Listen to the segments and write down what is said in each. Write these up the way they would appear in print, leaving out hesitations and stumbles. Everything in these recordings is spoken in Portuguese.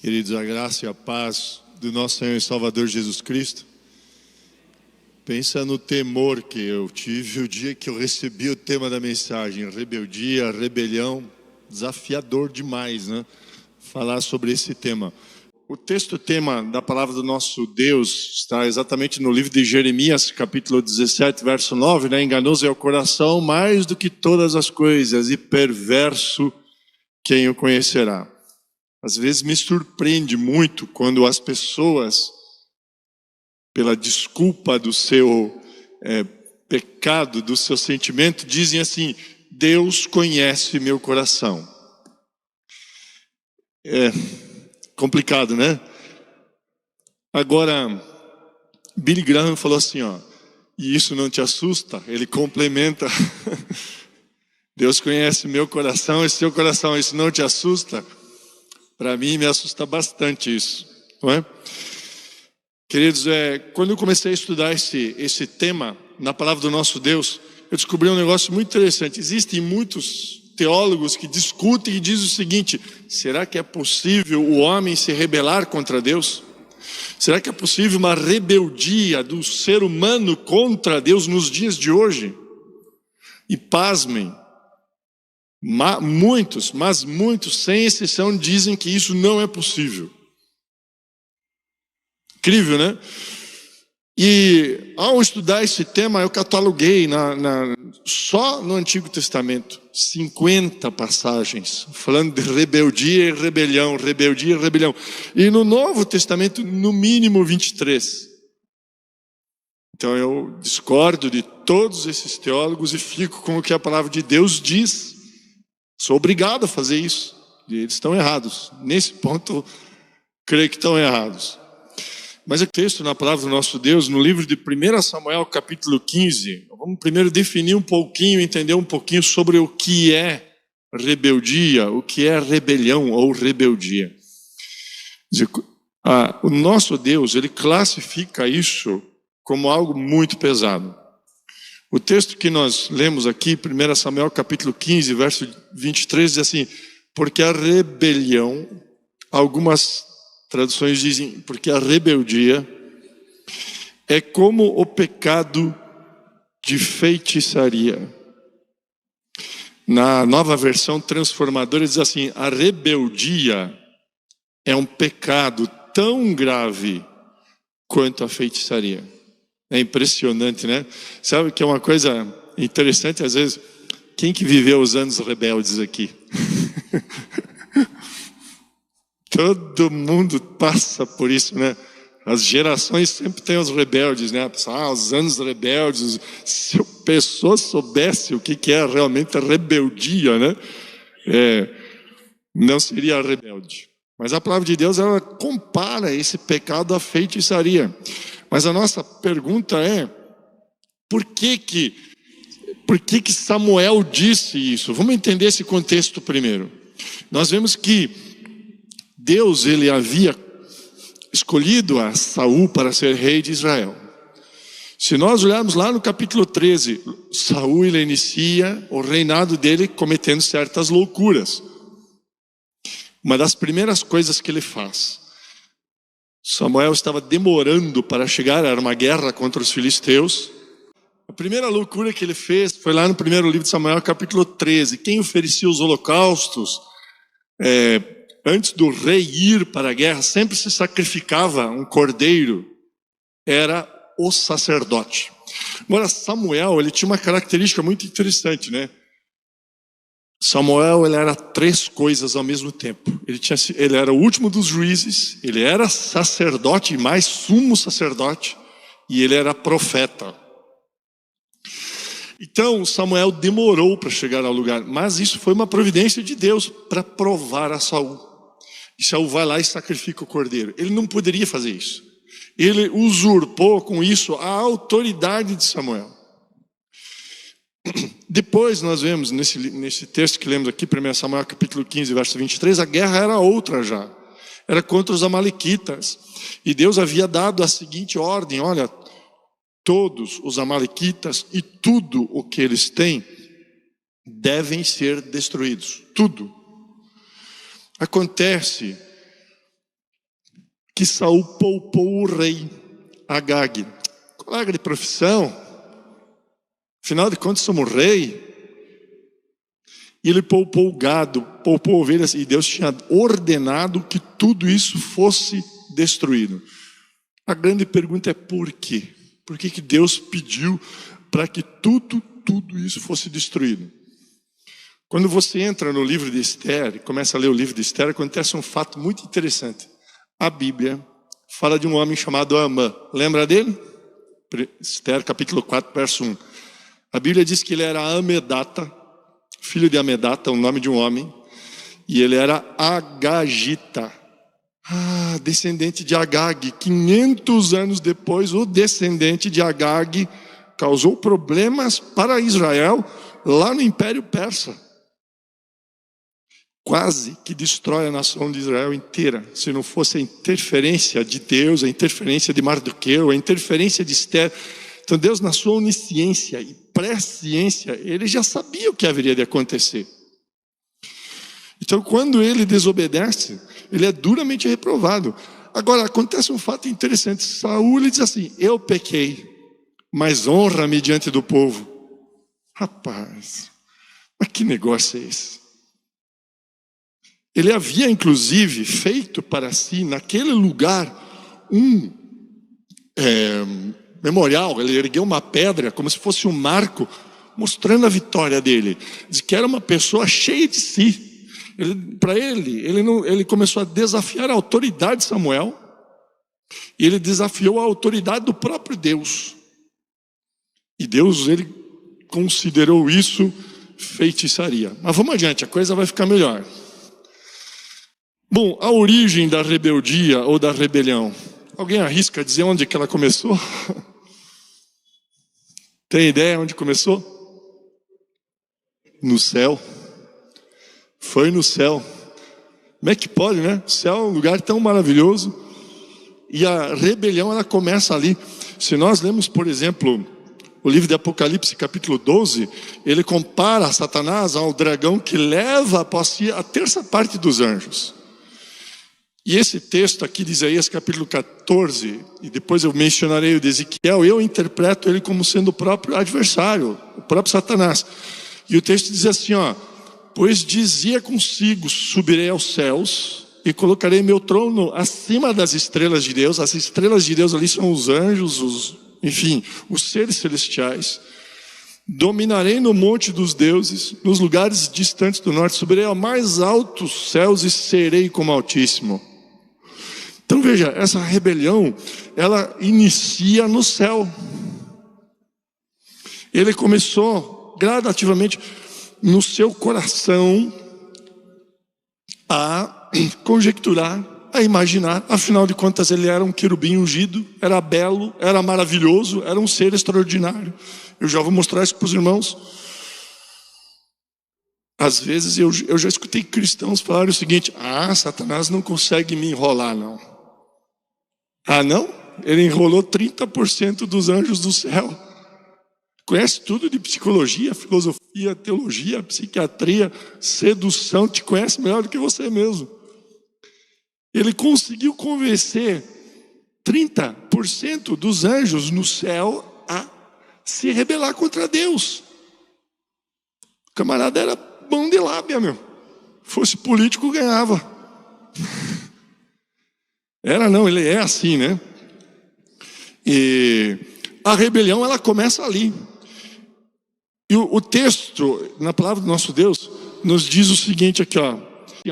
Queridos, a graça e a paz do nosso Senhor e Salvador Jesus Cristo. Pensa no temor que eu tive o dia que eu recebi o tema da mensagem, rebeldia, rebelião, desafiador demais, né? Falar sobre esse tema. O tema da palavra do nosso Deus está exatamente no livro de Jeremias, capítulo 17, verso 9, né? Enganoso é o coração mais do que todas as coisas e perverso quem o conhecerá. Às vezes me surpreende muito quando as pessoas, pela desculpa do seu pecado, do seu sentimento, dizem assim: Deus conhece meu coração. É complicado, né? Agora, Billy Graham falou assim, e isso não te assusta? Ele complementa: Deus conhece meu coração e seu coração, isso não te assusta? Para mim me assusta bastante isso, não é? Queridos, quando eu comecei a estudar esse tema na palavra do nosso Deus, eu descobri um negócio muito interessante. Existem muitos teólogos que discutem e dizem o seguinte: será que é possível o homem se rebelar contra Deus? Será que é possível uma rebeldia do ser humano contra Deus nos dias de hoje? E pasmem, muitos, sem exceção, dizem que isso não é possível. Incrível, né? E ao estudar esse tema, eu cataloguei só no Antigo Testamento 50 passagens falando de rebeldia e rebelião, rebeldia e rebelião. E no Novo Testamento, no mínimo 23. Então eu discordo de todos esses teólogos e fico com o que a palavra de Deus diz. Sou obrigado a fazer isso. E eles estão errados. Nesse ponto, creio que estão errados. Mas o texto na palavra do nosso Deus, no livro de 1 Samuel, capítulo 15, vamos primeiro definir um pouquinho, entender um pouquinho sobre o que é rebeldia, o que é rebelião ou rebeldia. O nosso Deus, ele classifica isso como algo muito pesado. O texto que nós lemos aqui, 1 Samuel, capítulo 15, verso 23, diz assim: porque a rebelião, algumas traduções dizem, porque a rebeldia é como o pecado de feitiçaria. Na nova versão transformadora diz assim: a rebeldia é um pecado tão grave quanto a feitiçaria. É impressionante, né? Sabe que é uma coisa interessante, às vezes, quem que viveu os anos rebeldes aqui? Todo mundo passa por isso, né? As gerações sempre têm os rebeldes, né? Os anos rebeldes. Se a pessoa soubesse o que é realmente a rebeldia, né? Não seria rebelde. Mas a palavra de Deus, ela compara esse pecado à feitiçaria. Mas a nossa pergunta é: por que Samuel disse isso? Vamos entender esse contexto primeiro. Nós vemos que Deus, ele havia escolhido a Saul para ser rei de Israel. Se nós olharmos lá no capítulo 13, Saul, ele inicia o reinado dele cometendo certas loucuras. Uma das primeiras coisas que ele faz, Samuel estava demorando para chegar, era uma guerra contra os filisteus. A primeira loucura que ele fez foi lá no primeiro livro de Samuel, capítulo 13. Quem oferecia os holocaustos, antes do rei ir para a guerra, sempre se sacrificava um cordeiro, era o sacerdote. Agora, Samuel, ele tinha uma característica muito interessante, né? Samuel, ele era 3 coisas ao mesmo tempo. Ele era o último dos juízes, ele era sacerdote, mais sumo sacerdote, e ele era profeta. Então, Samuel demorou para chegar ao lugar, mas isso foi uma providência de Deus para provar a Saul. E Saul vai lá e sacrifica o cordeiro. Ele não poderia fazer isso. Ele usurpou com isso a autoridade de Samuel. Depois nós vemos nesse texto que lemos aqui, 1 Samuel capítulo 15, verso 23, a guerra era outra já. Era contra os amalequitas. E Deus havia dado a seguinte ordem: olha, todos os amalequitas e tudo o que eles têm devem ser destruídos. Tudo. Acontece que Saul poupou o rei Agag. Colega de profissão, afinal de contas somos rei. E ele poupou o gado, poupou ovelhas, e Deus tinha ordenado que tudo isso fosse destruído. A grande pergunta é por quê? Por que Deus pediu para que tudo isso fosse destruído? Quando você entra no livro de Esther, começa a ler o livro de Esther, acontece um fato muito interessante. A Bíblia fala de um homem chamado Amã. Lembra dele? Esther capítulo 4, verso 1. A Bíblia diz que ele era Amedata, filho de Amedata, o nome de um homem, e ele era Agagita, descendente de Agag. 500 anos depois, o descendente de Agag causou problemas para Israel lá no Império Persa. Quase que destrói a nação de Israel inteira, se não fosse a interferência de Deus, a interferência de Mardoqueu, a interferência de Esther. Então Deus, na sua onisciência e presciência, ele já sabia o que haveria de acontecer. Então quando ele desobedece, ele é duramente reprovado. Agora acontece um fato interessante. Saul diz assim: eu pequei, mas honra-me diante do povo. Rapaz, mas que negócio é esse? Ele havia inclusive feito para si naquele lugar um memorial. Ele ergueu uma pedra como se fosse um marco, mostrando a vitória dele. Diz que era uma pessoa cheia de si. Ele começou a desafiar a autoridade de Samuel, e ele desafiou a autoridade do próprio Deus. E Deus, ele considerou isso feitiçaria. Mas vamos adiante, a coisa vai ficar melhor. Bom, a origem da rebeldia ou da rebelião. Alguém arrisca dizer onde que ela começou? Tem ideia onde começou? No céu. Foi no céu. Como é que pode, né? O céu é um lugar tão maravilhoso. E a rebelião, ela começa ali. Se nós lemos, por exemplo, o livro de Apocalipse, capítulo 12, ele compara Satanás ao dragão que leva após si a terça parte dos anjos. E esse texto aqui de Isaías capítulo 14, e depois eu mencionarei o de Ezequiel, eu interpreto ele como sendo o próprio adversário, o próprio Satanás. E o texto diz assim, pois dizia consigo: subirei aos céus e colocarei meu trono acima das estrelas de Deus. As estrelas de Deus ali são os anjos, os seres celestiais. Dominarei no monte dos deuses, nos lugares distantes do norte, subirei aos mais altos céus e serei como Altíssimo. Então veja, essa rebelião, ela inicia no céu. Ele começou gradativamente no seu coração a conjecturar, a imaginar. Afinal de contas, ele era um querubim ungido, era belo, era maravilhoso, era um ser extraordinário. Eu já vou mostrar isso para os irmãos. Às vezes eu já escutei cristãos falarem o seguinte: Satanás não consegue me enrolar, não. Não? Ele enrolou 30% dos anjos do céu. Conhece tudo de psicologia, filosofia, teologia, psiquiatria, sedução, te conhece melhor do que você mesmo. Ele conseguiu convencer 30% dos anjos no céu a se rebelar contra Deus. O camarada era bom de lábia, meu. Fosse político, ganhava. Ele é assim, né? E a rebelião, ela começa ali. E o texto, na palavra do nosso Deus, nos diz o seguinte aqui,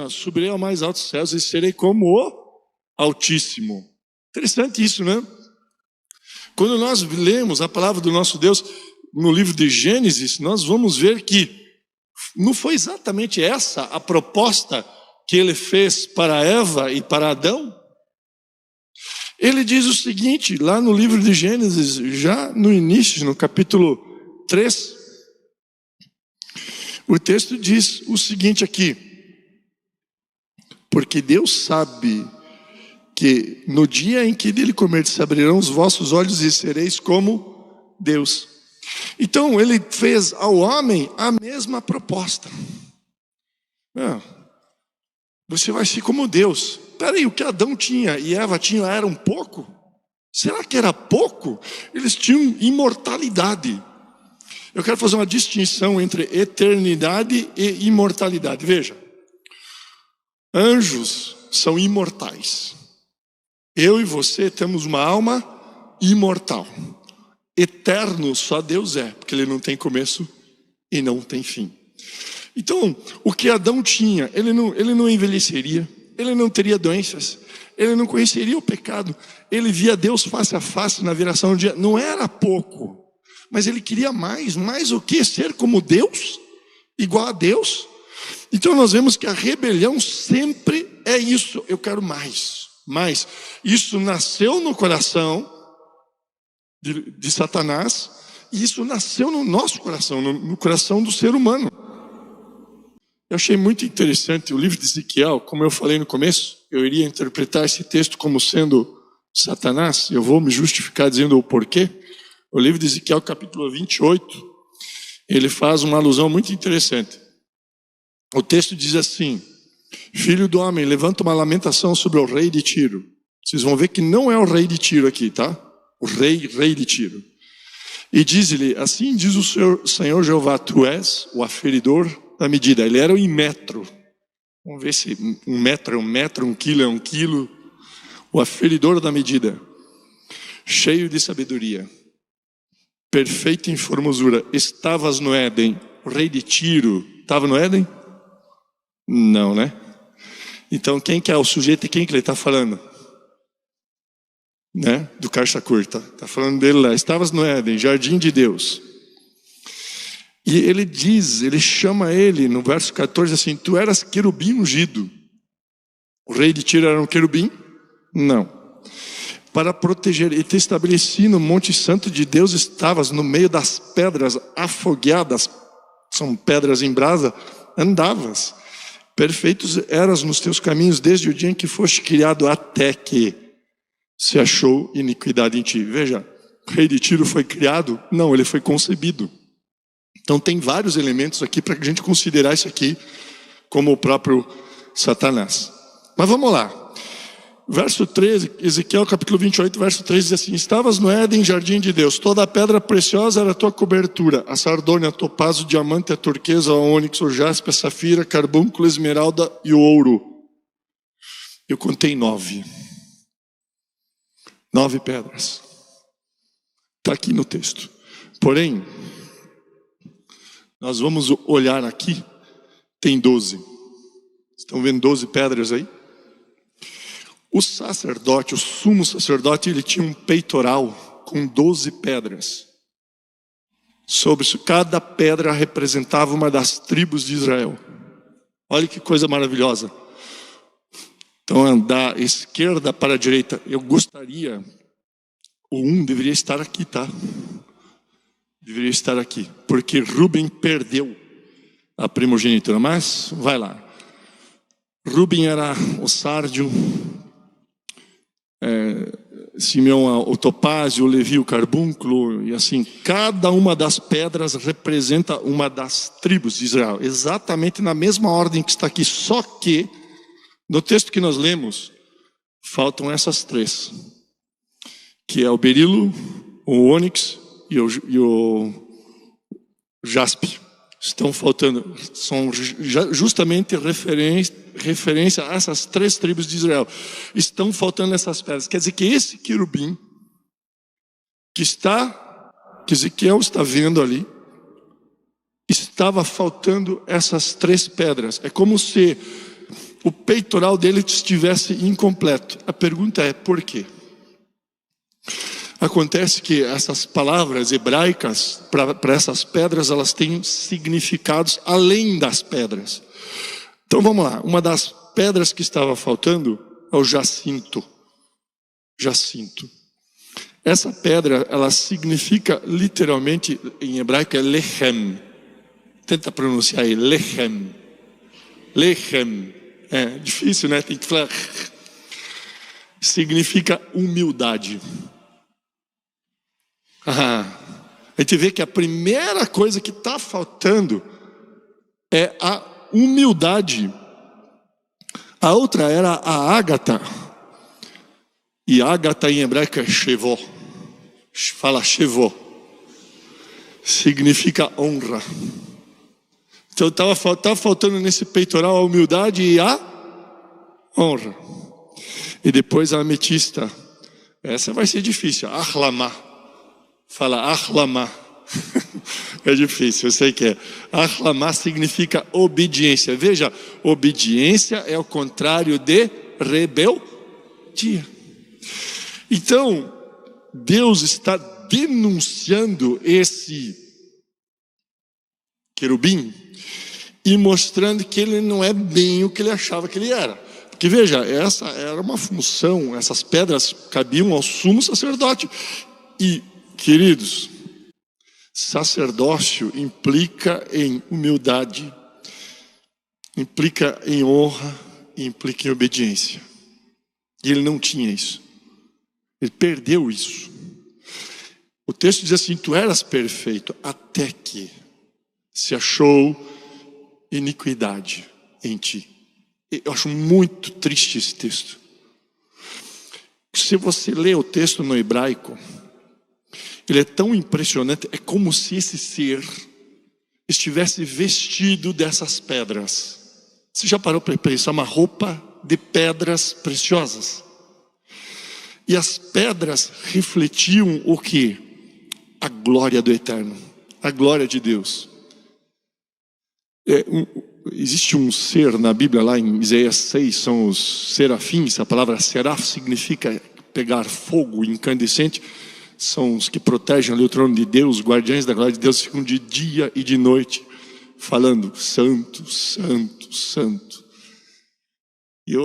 subirei ao mais altos céus e serei como o Altíssimo. Interessante isso, né? Quando nós lemos a palavra do nosso Deus no livro de Gênesis, nós vamos ver que não foi exatamente essa a proposta que ele fez para Eva e para Adão. Ele diz o seguinte, lá no livro de Gênesis, já no início, no capítulo 3, o texto diz o seguinte aqui: porque Deus sabe que no dia em que dele comer se abrirão os vossos olhos e sereis como Deus. Então ele fez ao homem a mesma proposta. Você vai ser como Deus. peraí, o que Adão tinha e Eva tinha era um pouco? Será que era pouco? Eles tinham imortalidade. Eu quero fazer uma distinção entre eternidade e imortalidade. Veja, anjos são imortais. Eu e você temos uma alma imortal. Eterno só Deus é, porque ele não tem começo e não tem fim. Então, o que Adão tinha, ele não envelheceria, ele não teria doenças, ele não conheceria o pecado, ele via Deus face a face na viração do dia. Não era pouco, mas ele queria mais. Mais o que? Ser como Deus, igual a Deus. Então nós vemos que a rebelião sempre é isso. Eu quero mais, mais. Isso nasceu no coração de Satanás, e isso nasceu no nosso coração, no coração do ser humano. Eu achei muito interessante o livro de Ezequiel. Como eu falei no começo, eu iria interpretar esse texto como sendo Satanás. Eu vou me justificar dizendo o porquê. O livro de Ezequiel, capítulo 28, ele faz uma alusão muito interessante. O texto diz assim: filho do homem, levanta uma lamentação sobre o rei de Tiro. Vocês vão ver que não é o rei de Tiro aqui, tá? O rei de Tiro. E diz-lhe, assim diz o Senhor Jeová, tu és o aferidor da medida. Ele era em metro. Vamos ver se um metro é um metro, um quilo é um quilo. O aferidor da medida, cheio de sabedoria, perfeito em formosura. Estavas no Éden. O rei de Tiro estava no Éden? Não, né? Então quem que é o sujeito e quem que ele está falando? Né? Do caixa curta. Está falando dele lá. Estavas no Éden, jardim de Deus. E ele diz, ele chama ele no verso 14 assim: tu eras querubim ungido. O rei de Tiro era um querubim? Não. Para proteger, e te estabeleci no monte santo de Deus, estavas no meio das pedras afogueadas, são pedras em brasa, andavas. Perfeitos eras nos teus caminhos desde o dia em que foste criado até que se achou iniquidade em ti. Veja, o rei de Tiro foi criado? Não, ele foi concebido. Então tem vários elementos aqui para a gente considerar isso aqui como o próprio Satanás. Mas vamos lá. Verso 13, Ezequiel capítulo 28, verso 13 diz assim: estavas no Éden, jardim de Deus, toda a pedra preciosa era a tua cobertura, a sardônia, a topázio, o diamante, a turquesa, o ônix, o jaspe, a safira, carbúnculo, a esmeralda e o ouro. Eu contei 9. 9 pedras. Está aqui no texto. Porém, nós vamos olhar aqui, tem 12. Estão vendo 12 pedras aí? O sacerdote, o sumo sacerdote, ele tinha um peitoral com 12 pedras. Sobre isso, cada pedra representava uma das tribos de Israel. Olha que coisa maravilhosa. Então, da esquerda para a direita, eu gostaria, o 1 deveria estar aqui, tá? Deveria estar aqui, porque Ruben perdeu a primogenitura, mas vai lá. Ruben era o sárdio, Simeão o topázio, o Levi o carbúnculo, e assim, cada uma das pedras representa uma das tribos de Israel, exatamente na mesma ordem que está aqui, só que no texto que nós lemos, faltam essas 3, que é o berilo, o ônix e o jaspe. Estão faltando, são justamente referência a essas 3 tribos de Israel. Estão faltando essas pedras. Quer dizer que esse querubim que Ezequiel está vendo ali, estava faltando essas 3 pedras. É como se o peitoral dele estivesse incompleto. A pergunta é: por quê? Acontece que essas palavras hebraicas, para essas pedras, elas têm significados além das pedras. Então vamos lá, uma das pedras que estava faltando é o jacinto. Jacinto. Essa pedra, ela significa literalmente, em hebraico, é lechem. Tenta pronunciar aí, lechem. Lechem. É difícil, né? Tem que falar. Significa humildade. A gente vê que a primeira coisa que está faltando é a humildade. A outra era a ágata. E ágata em hebraico é shevó. Fala shevó. Significa honra. Então estava faltando nesse peitoral a humildade e a honra. E depois a ametista. Essa vai ser difícil. Ahlamá. Fala ahlamá. É difícil, eu sei que é. Ahlamá significa obediência. Veja, obediência é o contrário de rebeldia. Então, Deus está denunciando esse querubim e mostrando que ele não é bem o que ele achava que ele era. Porque veja, essa era uma função, essas pedras cabiam ao sumo sacerdote. E, queridos, sacerdócio implica em humildade, implica em honra, implica em obediência. E ele não tinha isso. Ele perdeu isso. O texto diz assim: tu eras perfeito até que se achou iniquidade em ti. Eu acho muito triste esse texto. Se você lê o texto no hebraico, ele é tão impressionante. É como se esse ser estivesse vestido dessas pedras. Você já parou para pensar? Uma roupa de pedras preciosas. E as pedras refletiam o quê? A glória do Eterno, a glória de Deus. Existe um ser na Bíblia, lá em Isaías 6, são os serafins. A palavra seraf significa pegar fogo incandescente. São os que protegem ali o trono de Deus, os guardiães da glória de Deus, ficam de dia e de noite falando: santo, santo, santo.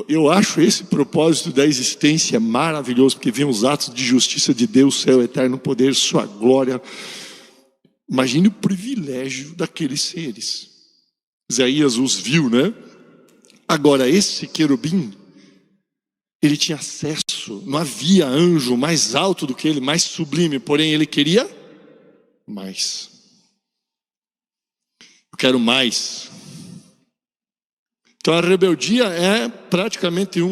Eu acho esse propósito da existência maravilhoso, porque vem os atos de justiça de Deus, seu eterno poder, sua glória. Imagine o privilégio daqueles seres. Isaías os viu, né? Agora, esse querubim, ele tinha acesso, não havia anjo mais alto do que ele, mais sublime, porém ele queria mais. Eu quero mais. Então a rebeldia é praticamente eu,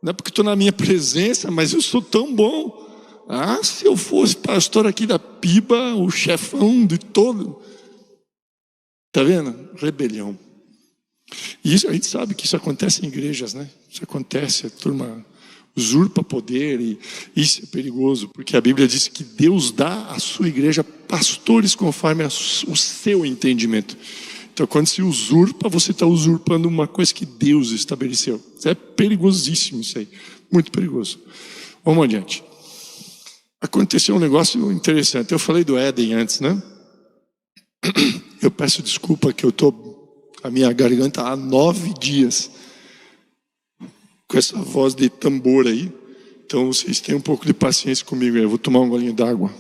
não é porque estou na minha presença, mas eu sou tão bom. Se eu fosse pastor aqui da Piba, o chefão de todo. Está vendo? Rebelião. E isso, a gente sabe que isso acontece em igrejas, né? Isso acontece, a turma usurpa poder, e isso é perigoso, porque a Bíblia diz que Deus dá à sua igreja pastores conforme o seu entendimento. Então, quando se usurpa, você está usurpando uma coisa que Deus estabeleceu. É perigosíssimo isso aí, muito perigoso. Vamos adiante. Aconteceu um negócio interessante. Eu falei do Éden antes, né? Eu peço desculpa que eu estou, a minha garganta há 9 dias com essa voz de tambor aí. Então vocês tenham um pouco de paciência comigo aí. Eu vou tomar um golinho d'água.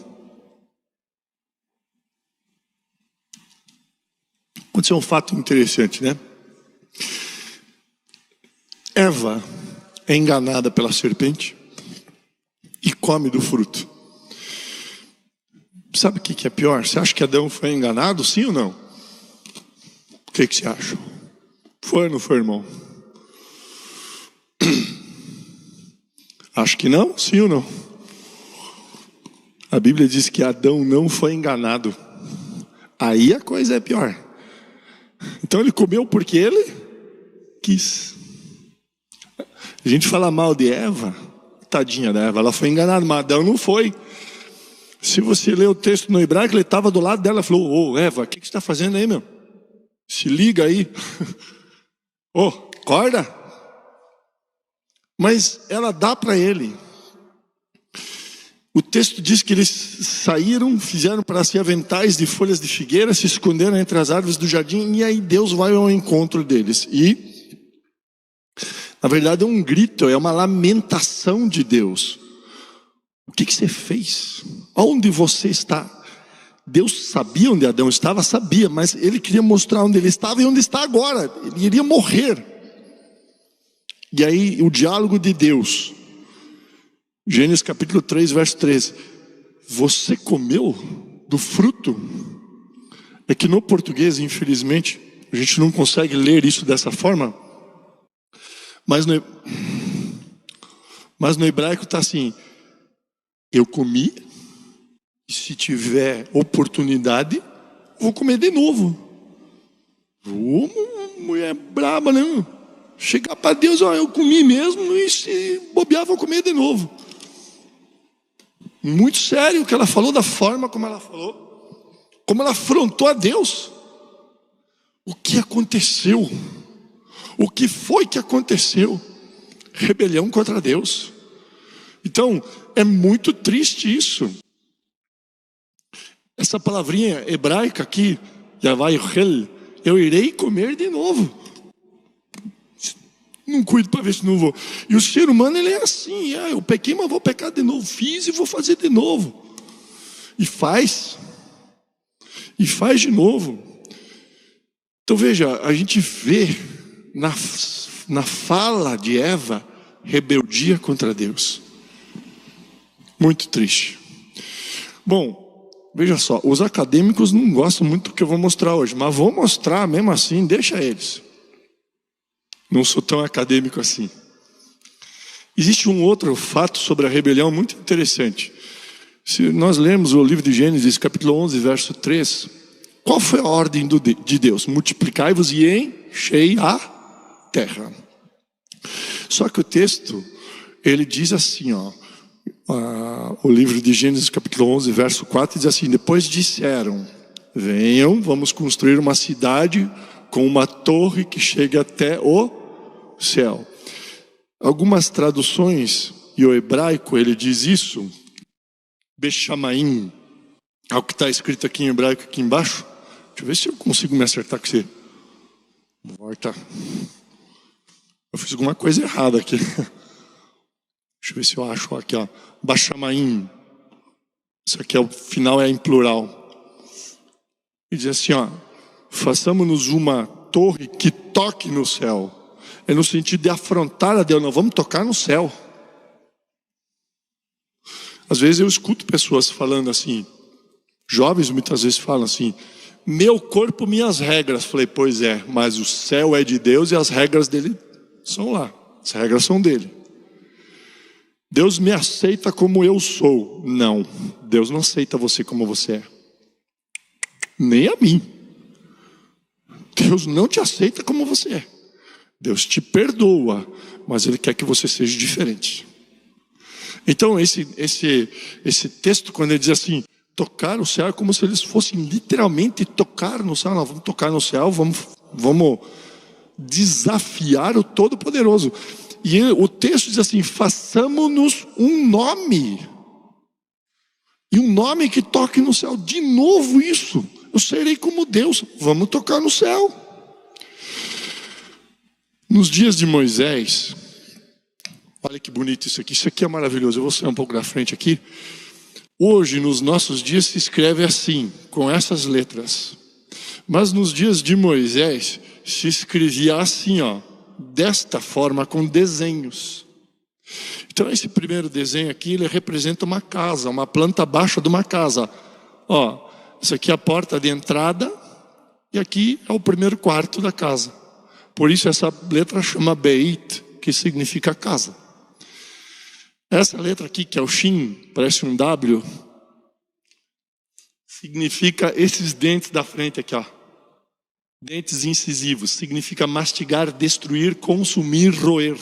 Aconteceu um fato interessante, né? Eva é enganada pela serpente e come do fruto. Sabe o que é pior? Você acha que Adão foi enganado, sim ou não? O que você acha? Foi ou não foi, irmão? Acho que não, sim ou não? A Bíblia diz que Adão não foi enganado. Aí a coisa é pior. Então ele comeu porque ele quis. A gente fala mal de Eva, tadinha da Eva, ela foi enganada, mas Adão não foi. Se você ler o texto no hebraico, ele estava do lado dela e falou: Eva, o que você está fazendo aí, meu? Se liga aí. Acorda. Mas ela dá para ele. O texto diz que eles saíram, fizeram para si aventais de folhas de figueira, se esconderam entre as árvores do jardim, e aí Deus vai ao encontro deles. E, na verdade, é um grito, é uma lamentação de Deus. O que você fez? Onde você está? Deus sabia onde Adão estava, sabia, mas ele queria mostrar onde ele estava e onde está agora. Ele iria morrer. E aí o diálogo de Deus, Gênesis capítulo 3, verso 13. Você comeu do fruto? É que no português, infelizmente, a gente não consegue ler isso dessa forma. Mas no hebraico está assim: eu comi, e se tiver oportunidade, vou comer de novo. Mulher braba, né? Chegar para Deus, ó, eu comi mesmo, e se bobear, vou comer de novo. Muito sério o que ela falou, da forma como ela falou, como ela afrontou a Deus. O que aconteceu? O que foi que aconteceu? Rebelião contra Deus. Então, é muito triste isso. Essa palavrinha hebraica aqui, eu irei comer de novo. Não cuido para ver se não vou. E o ser humano, ele é assim: eu pequei, mas vou pecar de novo. Fiz e vou fazer de novo. E faz de novo. Então veja, a gente vê na fala de Eva rebeldia contra Deus. Muito triste. Bom, veja só, os acadêmicos não gostam muito do que eu vou mostrar hoje, mas vou mostrar mesmo assim, deixa eles. Não sou tão acadêmico assim. Existe um outro fato sobre a rebelião muito interessante. Se nós lermos o livro de Gênesis, capítulo 11, verso 3, qual foi a ordem de Deus? Multiplicai-vos e enchei a terra. Só que o texto, ele diz assim, o livro de Gênesis, capítulo 11, verso 4, diz assim: depois disseram: venham, vamos construir uma cidade com uma torre que chegue até o céu. Algumas traduções, e o hebraico ele diz isso, Bechamaim, ao que está escrito aqui em hebraico aqui embaixo. Deixa eu ver se eu consigo me acertar com você. Volta. Eu fiz alguma coisa errada aqui. Deixa eu ver se eu acho aqui, Bachamaim. Isso aqui o final é em plural. E diz assim, façamos-nos uma torre que toque no céu. É no sentido de afrontar a Deus. Não, vamos tocar no céu. Às vezes eu escuto pessoas falando assim, jovens muitas vezes falam assim: meu corpo, minhas regras. Falei, pois é, mas o céu é de Deus e as regras dele são lá. As regras são dele. Deus me aceita como eu sou. Não, Deus não aceita você como você é. Nem a mim. Deus não te aceita como você é. Deus te perdoa, mas Ele quer que você seja diferente. Então esse texto, quando ele diz assim, tocar o céu, é como se eles fossem literalmente tocar no céu. Não, vamos tocar no céu, vamos desafiar o Todo-Poderoso. E o texto diz assim: façamos-nos um nome. E um nome que toque no céu. De novo isso. Eu serei como Deus. Vamos tocar no céu. Nos dias de Moisés, olha que bonito isso aqui. Isso aqui é maravilhoso. Eu vou sair um pouco da frente aqui. Hoje, nos nossos dias, se escreve assim, com essas letras. Mas nos dias de Moisés, se escrevia assim, desta forma, com desenhos. Então esse primeiro desenho aqui, ele representa uma casa, uma planta baixa de uma casa. Isso aqui é a porta de entrada, e aqui é o primeiro quarto da casa. Por isso essa letra chama Beit, que significa casa. Essa letra aqui, que é o Shin, parece um W, significa esses dentes da frente aqui, dentes incisivos, significa mastigar, destruir, consumir, roer.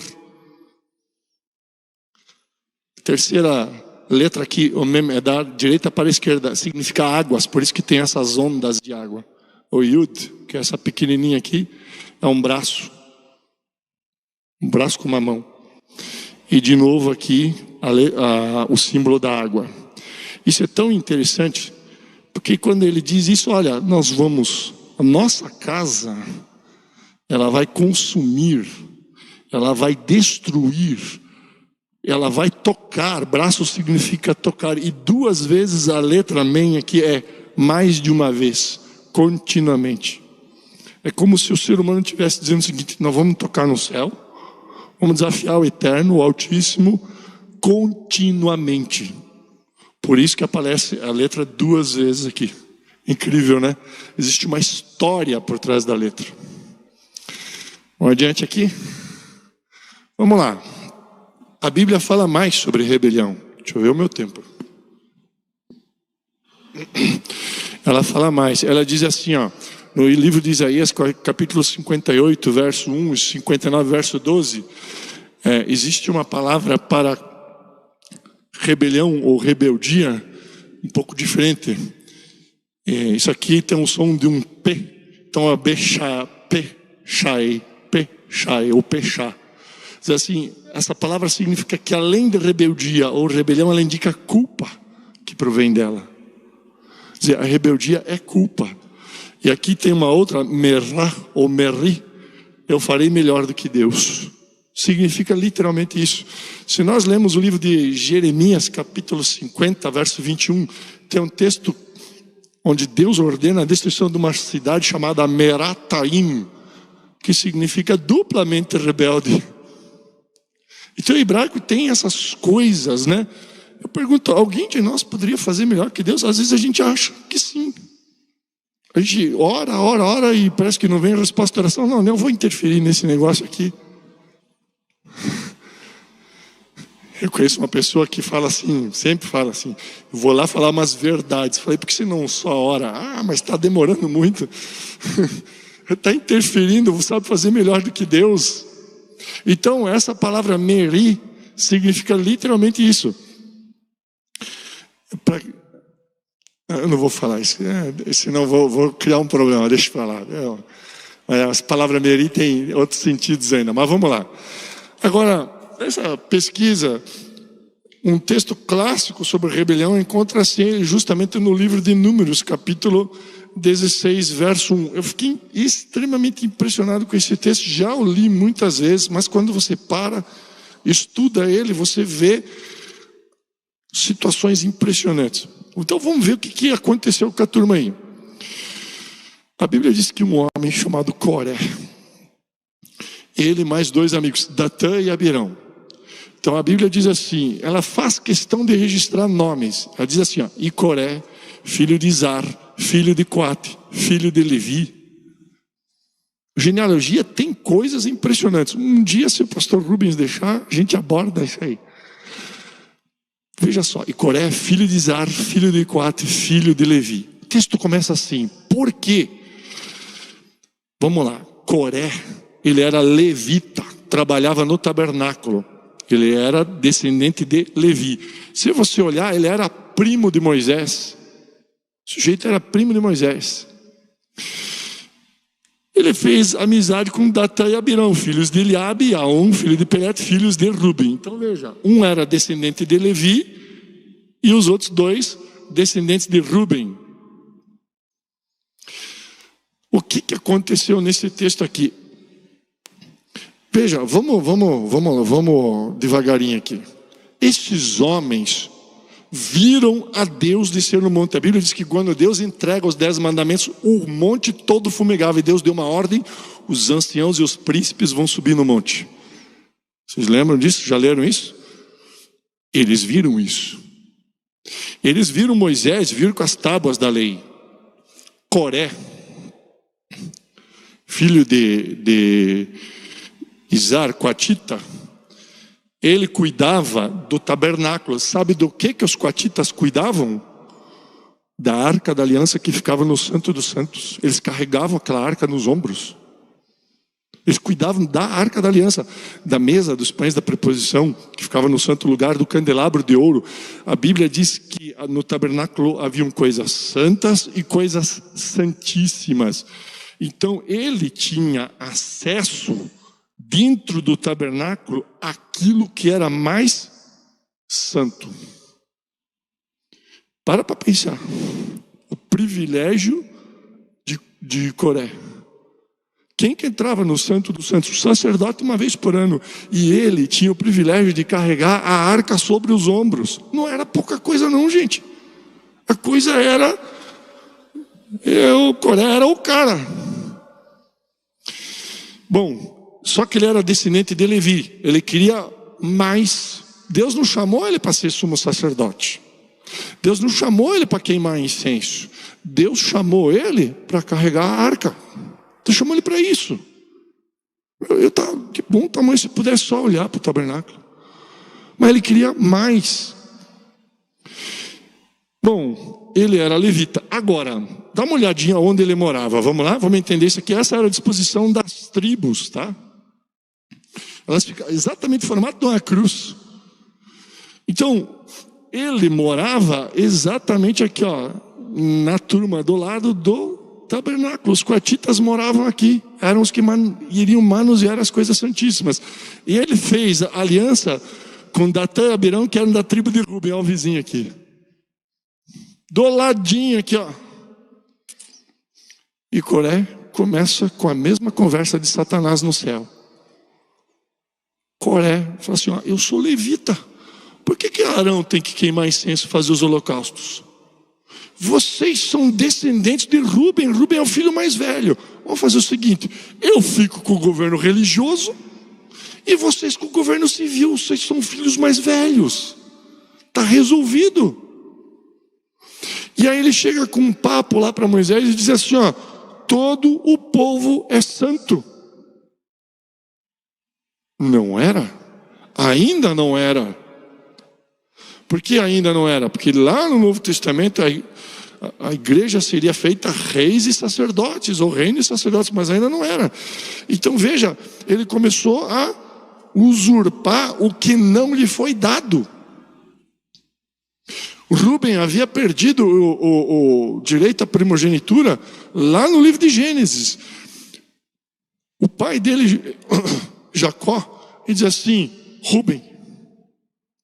Terceira letra aqui, é da direita para a esquerda, significa águas, por isso que tem essas ondas de água. O Yud, que é essa pequenininha aqui, é um braço com uma mão. E de novo aqui, o símbolo da água. Isso é tão interessante, porque quando ele diz isso, olha, a nossa casa, ela vai consumir, ela vai destruir, ela vai tocar. Braço significa tocar, e 2 vezes a letra men aqui é mais de uma vez, continuamente. É como se o ser humano estivesse dizendo o seguinte: nós vamos tocar no céu, vamos desafiar o Eterno, o Altíssimo, continuamente. Por isso que aparece a letra 2 vezes aqui. Incrível, né? Existe uma história por trás da letra. Vamos adiante aqui. Vamos lá. A Bíblia fala mais sobre rebelião. Deixa eu ver o meu tempo. Ela fala mais. Ela diz assim, ó, no livro de Isaías, capítulo 58, verso 1 e 59, verso 12, existe uma palavra para rebelião ou rebeldia um pouco diferente. Isso aqui tem o som de um P. Então, a bechá, pechai, ou pechá. Diz assim, essa palavra significa que além de rebeldia ou rebelião, ela indica culpa que provém dela. Quer dizer, a rebeldia é culpa. E aqui tem uma outra, merá ou merri, eu farei melhor do que Deus. Significa literalmente isso. Se nós lemos o livro de Jeremias, capítulo 50, verso 21, tem um texto onde Deus ordena a destruição de uma cidade chamada Merataim, que significa duplamente rebelde. Então o hebraico tem essas coisas, né? Eu pergunto, alguém de nós poderia fazer melhor que Deus? Às vezes a gente acha que sim. A gente ora e parece que não vem a resposta da oração. Não, eu vou interferir nesse negócio aqui. Eu conheço uma pessoa que fala assim, sempre fala assim, eu vou lá falar umas verdades. Falei, por que você não só ora? Ah, mas está demorando muito. Está interferindo, você sabe fazer melhor do que Deus. Então, essa palavra meri significa literalmente isso. Eu não vou falar isso, senão vou criar um problema, deixa eu falar. A palavra meri tem outros sentidos ainda, mas vamos lá. Agora, essa pesquisa, um texto clássico sobre rebelião, encontra-se justamente no livro de Números, capítulo 16, verso 1. Eu fiquei extremamente impressionado com esse texto, já o li muitas vezes, mas quando você para, estuda ele, você vê situações impressionantes. Então vamos ver o que aconteceu com a turma aí. A Bíblia diz que um homem chamado Coré, ele mais dois amigos, Datã e Abirão. Então a Bíblia diz assim, ela faz questão de registrar nomes. Ela diz assim, ó, e Coré, filho de Izar, filho de Coate, filho de Levi. Genealogia tem coisas impressionantes. Um dia, se o pastor Rubens deixar, a gente aborda isso aí. Veja só, e Coré, filho de Izar, filho de Coate, filho de Levi. O texto começa assim, por quê? Vamos lá, Coré, ele era levita, trabalhava no tabernáculo. Ele era descendente de Levi. Se você olhar, ele era primo de Moisés. O sujeito era primo de Moisés. Ele fez amizade com Datã e Abirão, filhos de Eliabe, e Aon, filho de Pelete, filhos de Ruben. Então veja, um era descendente de Levi e os outros dois descendentes de Ruben. O que aconteceu nesse texto aqui? Veja, vamos devagarinho aqui. Estes homens viram a Deus descer no monte. A Bíblia diz que quando Deus entrega os 10 mandamentos, o monte todo fumegava. E Deus deu uma ordem, os anciãos e os príncipes vão subir no monte. Vocês lembram disso? Já leram isso? Eles viram isso. Eles viram Moisés vir com as tábuas da lei. Coré, filho de Izar, coatita, ele cuidava do tabernáculo. Sabe do que os coatitas cuidavam? Da arca da aliança que ficava no Santo dos Santos. Eles carregavam aquela arca nos ombros. Eles cuidavam da arca da aliança, da mesa dos pães da preposição, que ficava no santo lugar, do candelabro de ouro. A Bíblia diz que no tabernáculo haviam coisas santas e coisas santíssimas. Então ele tinha acesso dentro do tabernáculo aquilo que era mais santo. Para pensar. O privilégio de Coré. Quem que entrava no Santo dos Santos? O sacerdote uma vez por ano. E ele tinha o privilégio de carregar a arca sobre os ombros. Não era pouca coisa não, gente. A coisa era... o Coré era o cara. Bom, só que ele era descendente de Levi. Ele queria mais. Deus não chamou ele para ser sumo sacerdote. Deus não chamou ele para queimar incenso. Deus chamou ele para carregar a arca. Deus chamou ele para isso. Eu estava de bom tamanho se pudesse só olhar para o tabernáculo. Mas ele queria mais. Bom, ele era levita. Agora, dá uma olhadinha onde ele morava. Vamos lá? Vamos entender isso aqui. Essa era a disposição das tribos, tá? Elas ficam exatamente em formato de uma cruz. Então, ele morava exatamente aqui, ó, na turma do lado do tabernáculo. Os coatitas moravam aqui. Eram os que iriam manusear as coisas santíssimas. E ele fez a aliança com Datã e Abirão, que eram da tribo de Ruben, ó, o vizinho aqui. Do ladinho aqui, ó. E Coré começa com a mesma conversa de Satanás no céu. Coré fala assim, ó, eu sou levita. Por que Arão tem que queimar incenso e fazer os holocaustos? Vocês são descendentes de Ruben. Ruben é o filho mais velho. Vamos fazer o seguinte, eu fico com o governo religioso e vocês com o governo civil. Vocês são filhos mais velhos. Está resolvido. E aí ele chega com um papo lá para Moisés e diz assim, ó, todo o povo é santo. Não era? Ainda não era. Por que ainda não era? Porque lá no Novo Testamento a igreja seria feita reis e sacerdotes, ou reino e sacerdotes, mas ainda não era. Então veja, ele começou a usurpar o que não lhe foi dado. Ruben havia perdido o direito à primogenitura lá no livro de Gênesis. O pai dele, Jacó, ele diz assim, Ruben,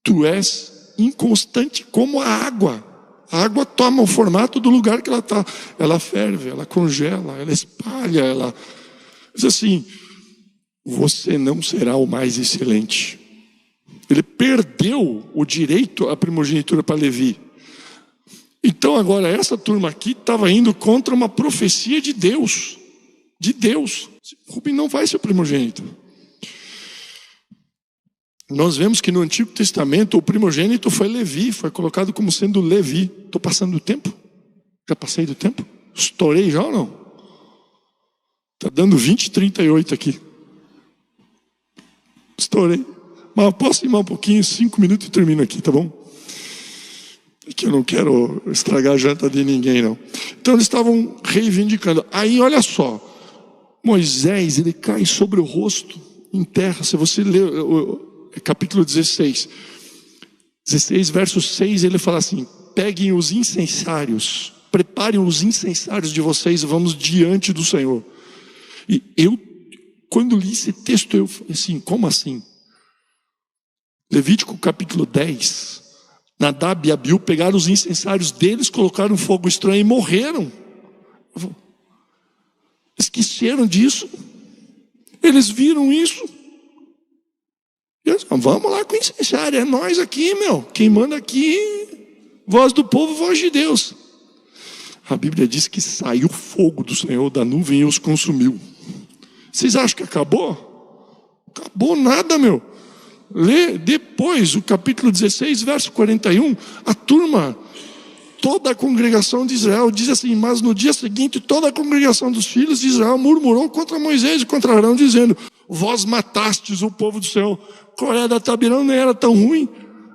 tu és inconstante como a água. A água toma o formato do lugar que ela está. Ela ferve, ela congela, ela espalha, ela... Diz assim, você não será o mais excelente. Ele perdeu o direito à primogenitura para Levi. Então agora essa turma aqui estava indo contra uma profecia de Deus. De Deus. Ruben não vai ser primogênito. Nós vemos que no Antigo Testamento o primogênito foi Levi, foi colocado como sendo Levi. Estou passando do tempo? Já passei do tempo? Estourei já ou não? Está dando 20:38 aqui. Estourei. Mas eu posso ir um pouquinho, 5 minutos e termino aqui, tá bom? É que eu não quero estragar a janta de ninguém, não. Então eles estavam reivindicando. Aí olha só, Moisés, ele cai sobre o rosto em terra. Se você ler capítulo 16, verso 6, ele fala assim, peguem os incensários, preparem os incensários de vocês, vamos diante do Senhor. E eu, quando li esse texto, eu falei assim, como assim? Levítico capítulo 10, Nadab e Abiú pegaram os incensários deles, colocaram fogo estranho e morreram. Esqueceram disso. Eles viram isso. E eles, vamos lá com o incensário, é nós aqui, meu. Quem manda aqui, voz do povo, voz de Deus. A Bíblia diz que saiu fogo do Senhor da nuvem e os consumiu. Vocês acham que acabou? Acabou nada, meu. Lê depois o capítulo 16, verso 41, a turma, toda a congregação de Israel diz assim, mas no dia seguinte toda a congregação dos filhos de Israel murmurou contra Moisés e contra Arão, dizendo, vós matastes o povo do céu. Coré da Tabirão nem era tão ruim,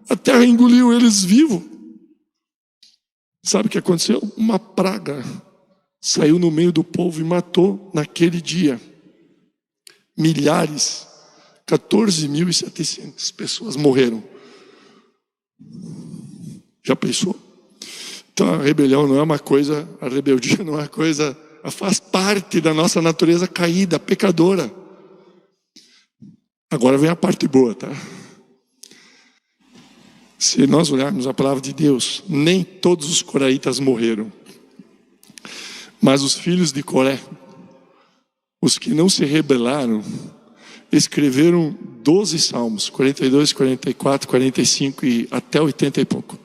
a terra engoliu eles vivos. Sabe o que aconteceu? Uma praga saiu no meio do povo e matou naquele dia milhares, 14.700 pessoas morreram. Já pensou? Então a rebelião não é uma coisa, a rebeldia não é uma coisa, faz parte da nossa natureza caída, pecadora. Agora vem a parte boa, tá? Se nós olharmos a palavra de Deus, nem todos os coraitas morreram. Mas os filhos de Coré, os que não se rebelaram, escreveram 12 salmos, 42, 44, 45 e até 80 e pouco.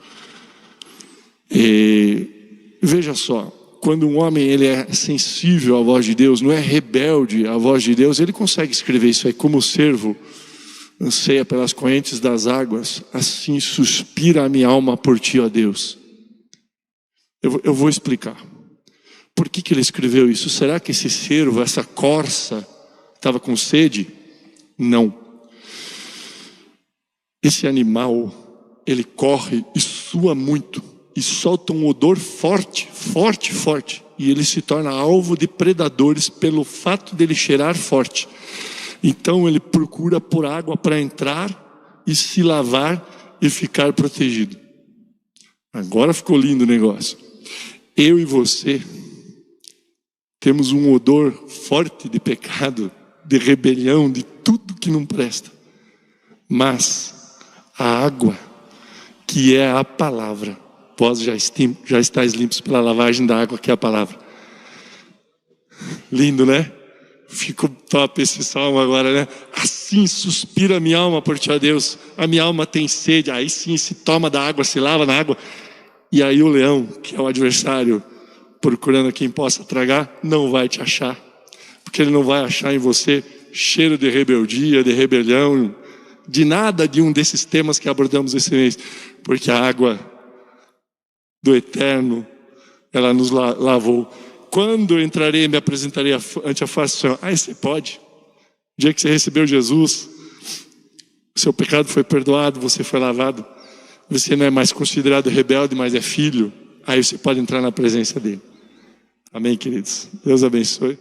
E veja só, quando um homem ele é sensível à voz de Deus, não é rebelde à voz de Deus, ele consegue escrever isso aí, como o servo anseia pelas correntes das águas, assim suspira a minha alma por ti, ó Deus. Eu vou explicar. Por que ele escreveu isso? Será que esse servo, essa corça, Estava com sede? Não. Esse animal, ele corre e sua muito, e solta um odor forte, forte, forte. E ele se torna alvo de predadores pelo fato dele cheirar forte. Então ele procura por água para entrar e se lavar e ficar protegido. Agora ficou lindo o negócio. Eu e você temos um odor forte de pecado, de rebelião, de tudo que não presta. Mas a água, que é a palavra, vós já estáis limpos pela lavagem da água, que é a palavra. Lindo, né? Ficou top esse salmo agora, né? Assim suspira a minha alma por ti, ó Deus. A minha alma tem sede. Aí sim se toma da água, se lava na água. E aí o leão, que é o adversário, procurando quem possa tragar, não vai te achar. Porque ele não vai achar em você cheiro de rebeldia, de rebelião, de nada de um desses temas que abordamos esse mês. Porque a água do Eterno, ela nos lavou. Quando eu entrarei e me apresentarei ante a face do Senhor? Aí você pode. O dia que você recebeu Jesus, o seu pecado foi perdoado, você foi lavado. Você não é mais considerado rebelde, mas é filho. Aí você pode entrar na presença dele. Amém, queridos? Deus abençoe.